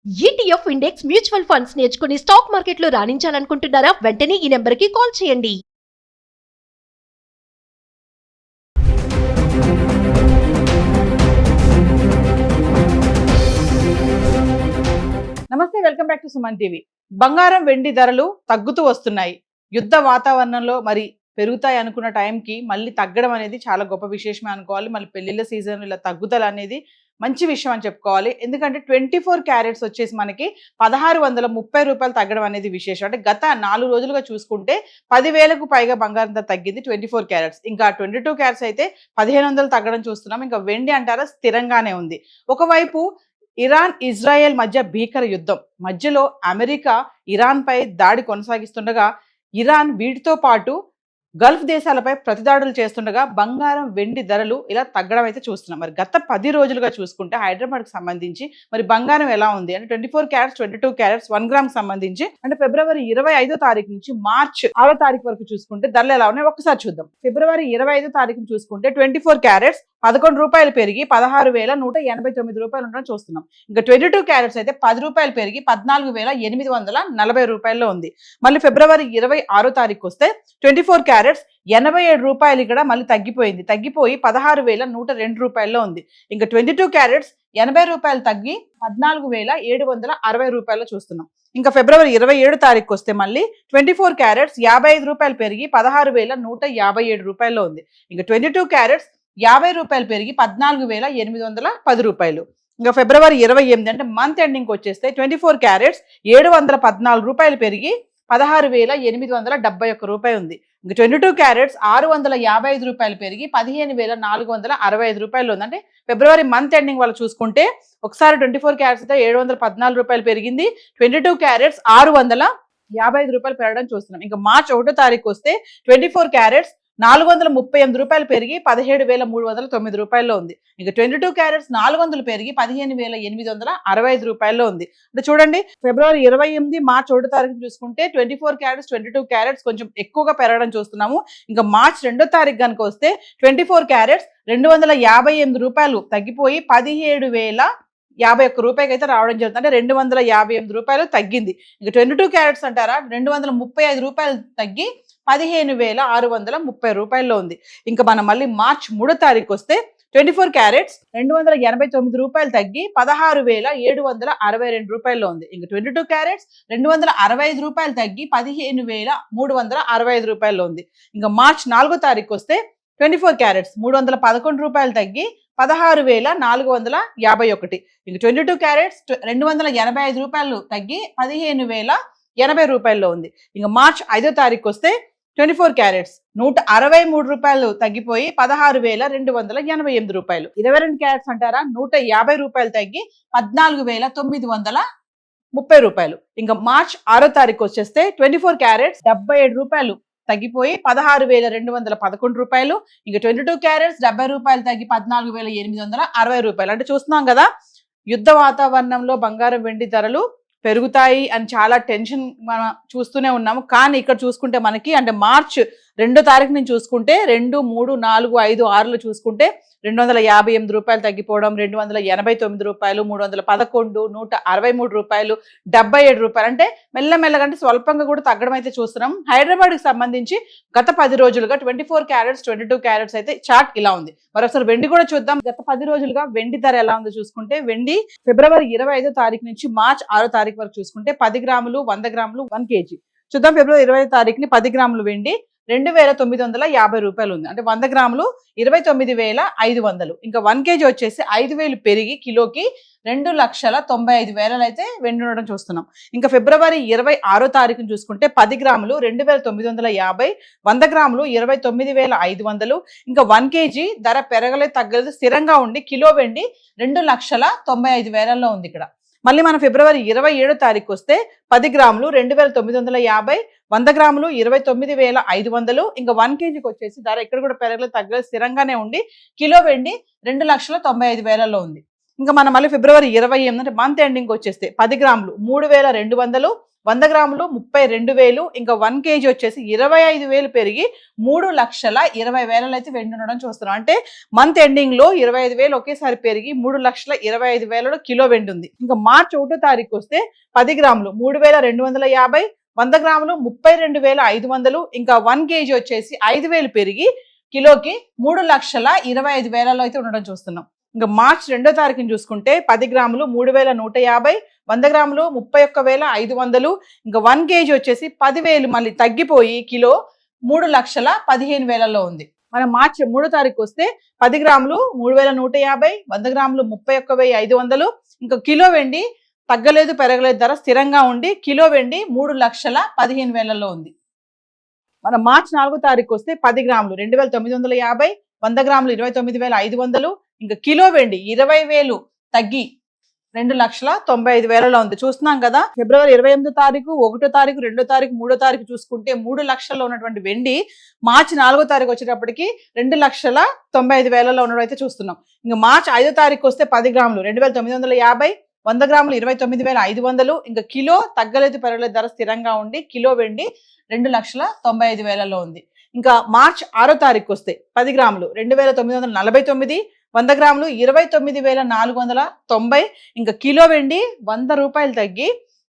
ETF index mutual funds నేర్చుకుని stock మార్కెట్లో రాణించాలనుకుంటున్నారా? వెంటనే ఈ నెంబర్కి కాల్ చేయండి. నమస్తే, welcome back to Suman TV. బంగారం వెండి ధరలు తగ్గుతూ వస్తున్నాయి. యుద్ధ వాతావరణంలో మరి పెరుగుతాయి అనుకున్న టైంకి మళ్ళీ తగ్గడం అనేది చాలా గొప్ప విశేషమే అనుకోవాలి. మళ్ళీ పెళ్లిళ్ళ సీజన్ ఇలా తగ్గుదల అనేది మంచి విషయం అని చెప్పుకోవాలి. ఎందుకంటే 24 క్యారెట్స్ వచ్చేసి మనకి 1630 రూపాయలు తగ్గడం అనేది విశేషం. అంటే గత 4 రోజులుగా చూసుకుంటే 10,000కు పైగా బంగారం ధర తగ్గింది 24 క్యారెట్స్. ఇంకా 22 క్యారెట్స్ అయితే 1500 తగ్గడం చూస్తున్నాం. ఇంకా వెండి అంటారా స్థిరంగానే ఉంది. ఒకవైపు ఇరాన్ ఇజ్రాయెల్ మధ్య భీకర యుద్ధం మధ్యలో అమెరికా ఇరాన్ పై దాడి కొనసాగిస్తుండగా ఇరాన్ వీటితో పాటు గల్ఫ్ దేశాలపై ప్రతిదాడులు చేస్తుండగా బంగారం వెండి ధరలు ఇలా తగ్గడం అయితే చూస్తున్నాం. మరి గత 10 రోజులుగా చూసుకుంటే హైదరాబాద్కి సంబంధించి మరి బంగారం ఎలా ఉంది అంటే 24 క్యారెట్స్ 22 క్యారెట్స్ 1 గ్రామ్ సంబంధించి అంటే ఫిబ్రవరి 25వ తారీఖు నుంచి మార్చ్ 6వ తారీఖు వరకు చూసుకుంటే ధరలు ఎలా ఉన్నాయి ఒకసారి చూద్దాం. ఫిబ్రవరి 25వ తారీఖును చూసుకుంటే 24 క్యారెట్స్ 11 రూపాయలు పెరిగి 16,189 రూపాయలు ఉండడం చూస్తున్నాం. ఇంకా 22 క్యారెట్స్ అయితే 10 రూపాయలు పెరిగి 14,840 రూపాయల్లో ఉంది. మళ్ళీ ఫిబ్రవరి 26వ తారీఖు వస్తే 24 క్యారెట్స్ 87 రూపాయలు ఇక్కడ మళ్ళీ తగ్గిపోయి 16,102 రూపాయల్లో ఉంది. ఇంకా 22 క్యారెట్స్ 80 రూపాయలు తగ్గి 14,760 రూపాయలు చూస్తున్నాం. ఇంకా ఫిబ్రవరి 27 తారీఖు వస్తే మళ్ళీ 24 క్యారెట్స్ 55 రూపాయలు పెరిగి 16,157 రూపాయల్లో ఉంది. ఇంకా 22 క్యారెట్స్ 50 రూపాయలు పెరిగి 14,810 రూపాయలు. ఇంకా ఫిబ్రవరి 28 అంటే మంత్ ఎండింగ్ వచ్చేస్తే 24 క్యారెట్స్ 714 రూపాయలు పెరిగి 16,871 రూపాయలు ఉంది. ఇంకా 22 క్యారెట్స్ 655 రూపాయలు పెరిగి 15,465 రూపాయలు ఉంది. అంటే ఫిబ్రవరి మంత్ ఎండింగ్ వాళ్ళు చూసుకుంటే ఒకసారి 24 క్యారెట్స్ అయితే 714 రూపాయలు పెరిగింది. 22 క్యారెట్స్ 655 రూపాయలు పెరగడం చూస్తున్నాం. ఇంకా మార్చ్ 1వ తారీఖు వస్తే 24 క్యారెట్స్ 438 రూపాయలు పెరిగి 17,309 రూపాయల్లో ఉంది. ఇంకా 22 క్యారెట్స్ 400 పెరిగి 15,865 రూపాయల్లో ఉంది. అంటే చూడండి, ఫిబ్రవరి 28 మార్చ్ 1వ తారీఖు చూసుకుంటే 24 క్యారెట్స్ 22 క్యారెట్స్ కొంచెం ఎక్కువగా పెరగడం చూస్తున్నాము. ఇంకా మార్చ్ 2వ తారీఖు కనుక వస్తే 24 క్యారెట్స్ 258 రూపాయలు తగ్గిపోయి 17,051 రూపాయలకి అయితే రావడం జరుగుతుంది. అంటే 258 రూపాయలు తగ్గింది. ఇంకా 22 క్యారెట్స్ అంటారా 235 రూపాయలు తగ్గి 15,630 రూపాయల్లో ఉంది. ఇంకా మనం మళ్ళీ మార్చ్ 3వ తారీఖు వస్తే 24 క్యారెట్స్ 289 రూపాయలు తగ్గి 16,762 రూపాయల్లో ఉంది. ఇంకా 22 క్యారెట్స్ 265 రూపాయలు తగ్గి 15,365 రూపాయల్లో ఉంది. ఇంకా మార్చ్ 4వ తారీఖు వస్తే 24 క్యారెట్స్ 311 రూపాయలు తగ్గి 16,451. ఇంకా 22 క్యారెట్స్ 285 రూపాయలు తగ్గి 15,080 రూపాయల్లో ఉంది. ఇంకా మార్చ్ 5వ తారీఖు వస్తే 24 క్యారెట్స్ 163 రూపాయలు తగ్గిపోయి 16,288 రూపాయలు. 22 క్యారెట్స్ అంటారా 150 రూపాయలు తగ్గి 14,930 రూపాయలు. ఇంకా మార్చ్ 6వ తారీఖు వచ్చేస్తే 24 క్యారెట్స్ 77 రూపాయలు తగ్గిపోయి 16,211 రూపాయలు. ఇంకా 22 క్యారెట్స్ 70 రూపాయలు తగ్గి 14,860 రూపాయలు. అంటే చూస్తున్నాం కదా, యుద్ధ వాతావరణంలో బంగారం వెండి ధరలు పెరుగుతాయి అని చాలా టెన్షన్ మనం చూస్తూనే ఉన్నాము. కానీ ఇక్కడ చూసుకుంటే మనకి అంటే మార్చ్ 2వ తారీఖు నుంచి చూసుకుంటే 2, 3, 4, 5, 6 చూసుకుంటే 258 రూపాయలు తగ్గిపోవడం, 289 రూపాయలు, 311, 163 రూపాయలు, 77 రూపాయలు. అంటే మెల్లమెల్లగా అంటే స్వల్పంగా కూడా తగ్గడం అయితే చూస్తున్నాం. హైదరాబాద్కి సంబంధించి గత 10 రోజులుగా 24 క్యారెట్స్ 22 క్యారెట్స్ అయితే చార్ట్ ఇలా ఉంది. మరొకసారి వెండి కూడా చూద్దాం. గత 10 రోజులుగా వెండి ధర ఎలా ఉందో చూసుకుంటే వెండి ఫిబ్రవరి 25వ తారీఖు నుంచి మార్చ్ 6వ తారీఖు వరకు చూసుకుంటే 10 గ్రాములు 100 గ్రాములు 1 kg చూద్దాం. ఫిబ్రవరి 25వ తారీఖుని 10 గ్రాములు వెండి 2,950 రూపాయలు ఉంది. అంటే 100 గ్రాములు 29,500. ఇంకా 1 kg వచ్చేసి 5,000 పెరిగి కిలోకి 2,95,000 అయితే వెండి ఉండడం చూస్తున్నాం. ఇంకా ఫిబ్రవరి 26వ తారీఖును చూసుకుంటే 10 గ్రాములు 2,950, 100 గ్రాములు 29,500. ఇంకా 1 kg ధర పెరగలేదు తగ్గలేదు స్థిరంగా ఉండి కిలో వెండి 2,95,000లో ఉంది ఇక్కడ. మళ్ళీ మన ఫిబ్రవరి 27వ తారీఖు వస్తే 10 గ్రాములు 2,950, 100 గ్రాములు 29,500. ఇంకా 1 kgకి వచ్చేసి ధర ఇక్కడ కూడా పెరగలేదు తగ్గలేదు స్థిరంగానే ఉండి కిలో వెండి 2,95,000లో ఉంది. ఇంకా మనం మళ్ళీ ఫిబ్రవరి 28 అంటే మంత్ ఎండింగ్ వచ్చేస్తే 10 గ్రాములు 3,200, 100 గ్రాములు 32,000, ఇంకా 1 kg వచ్చేసి 25,000 పెరిగి 3,20,000 అయితే వెండి ఉండడం చూస్తున్నాం. అంటే మంత్ ఎండింగ్ లో 25,000 ఒకేసారి పెరిగి 3,25,000 కిలో వెండి ఉంది. ఇంకా మార్చి 1వ తారీఖు వస్తే 10 గ్రాములు 3,250, 100 గ్రాములు 32,500, ఇంకా 1 kg వచ్చేసి 5,000 పెరిగి కిలోకి 3,25,000 అయితే ఉండడం చూస్తున్నాం. ఇంకా మార్చి 2వ తారీఖుని చూసుకుంటే 10 గ్రాములు 3,150, 100 గ్రాములు 31,500, ఇంకా 1 kg వచ్చేసి 10,000 మళ్ళీ తగ్గిపోయి కిలో 3,15,000 ఉంది. మనం మార్చి 3వ తారీఖు వస్తే 10 గ్రాములు 3,150, 100 గ్రాములు 31,500, ఇంకా కిలో వెండి తగ్గలేదు పెరగలేదు, ధర స్థిరంగా ఉండి కిలో వెండి 3,15,000 ఉంది. మనం మార్చి 4వ తారీఖు వస్తే 10 గ్రాములు 2,950, 100 గ్రాములు 29,500, ఇంకా కిలో వెండి 20,000 తగ్గి 2,95,000 ఉంది. చూస్తున్నాం కదా, ఫిబ్రవరి 28వ తారీఖు, 1వ తారీఖు, 2వ తారీఖు, 3వ తారీఖు చూసుకుంటే 3 లక్షల్లో ఉన్నటువంటి వెండి మార్చి 4వ తారీఖు వచ్చేటప్పటికి 2,95,000 ఉండడం అయితే చూస్తున్నాం. ఇంకా మార్చి 5వ తారీఖు వస్తే 10 గ్రాములు 2,950, 100 గ్రాములు 29,500, ఇంకా కిలో తగ్గలేదు పెరగలేదు, ధర స్థిరంగా ఉండి కిలో వెండి 2,95,000 ఉంది. ఇంకా మార్చి 6వ తారీఖు వస్తే 10 గ్రాములు 2,949, 100 గ్రాములు 29,490, ఇంకా కిలో వెండి 100 రూపాయలు తగ్గి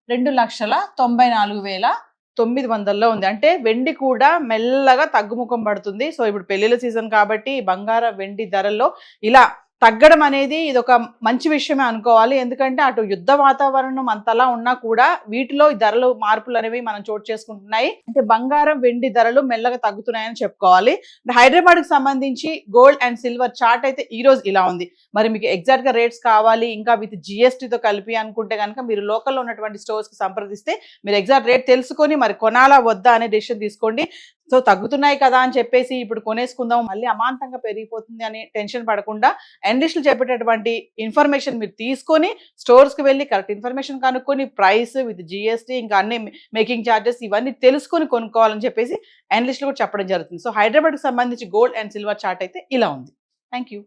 2,94,900 ఉంది. అంటే వెండి కూడా మెల్లగా తగ్గుముఖం పడుతుంది. సో ఇప్పుడు పెళ్లిళ్ళ సీజన్ కాబట్టి బంగారం వెండి ధరల్లో ఇలా తగ్గడం అనేది ఇది ఒక మంచి విషయమే అనుకోవాలి. ఎందుకంటే అటు యుద్ధ వాతావరణం అంతలా ఉన్నా కూడా వీటిలో ధరలు మార్పులు అనేవి మనం చోటు చేసుకుంటున్నాయి. అంటే బంగారం వెండి ధరలు మెల్లగా తగ్గుతున్నాయని చెప్పుకోవాలి. హైదరాబాద్ కి సంబంధించి గోల్డ్ అండ్ సిల్వర్ చార్ట్ అయితే ఈ రోజు ఇలా ఉంది. మరి మీకు ఎగ్జాక్ట్ గా రేట్స్ కావాలి ఇంకా విత్ జిఎస్టీతో కలిపి అనుకుంటే కనుక మీరు లోకల్లో ఉన్నటువంటి స్టోర్స్ కి సంప్రదిస్తే మీరు ఎగ్జాక్ట్ రేట్ తెలుసుకొని మరి కొనాలా వద్దా అనే డెసిషన్ తీసుకోండి. సో తగ్గుతున్నాయి కదా అని చెప్పేసి ఇప్పుడు కొనేసుకుందాం మళ్ళీ అమాంతంగా పెరిగిపోతుంది అని టెన్షన్ పడకుండా ఎన్లిస్టులు చెప్పేటటువంటి ఇన్ఫర్మేషన్ మీరు తీసుకొని స్టోర్స్కి వెళ్ళి కరెక్ట్ ఇన్ఫర్మేషన్ కనుక్కొని ప్రైస్ విత్ జిఎస్టీ ఇంకా అన్ని మేకింగ్ ఛార్జెస్ ఇవన్నీ తెలుసుకొని కొనుక్కోవాలని చెప్పేసి ఎన్లిస్టులు కూడా చెప్పడం జరుగుతుంది. సో హైదరాబాద్కి సంబంధించి గోల్డ్ అండ్ సిల్వర్ చార్ట్ అయితే ఇలా ఉంది. Thank you.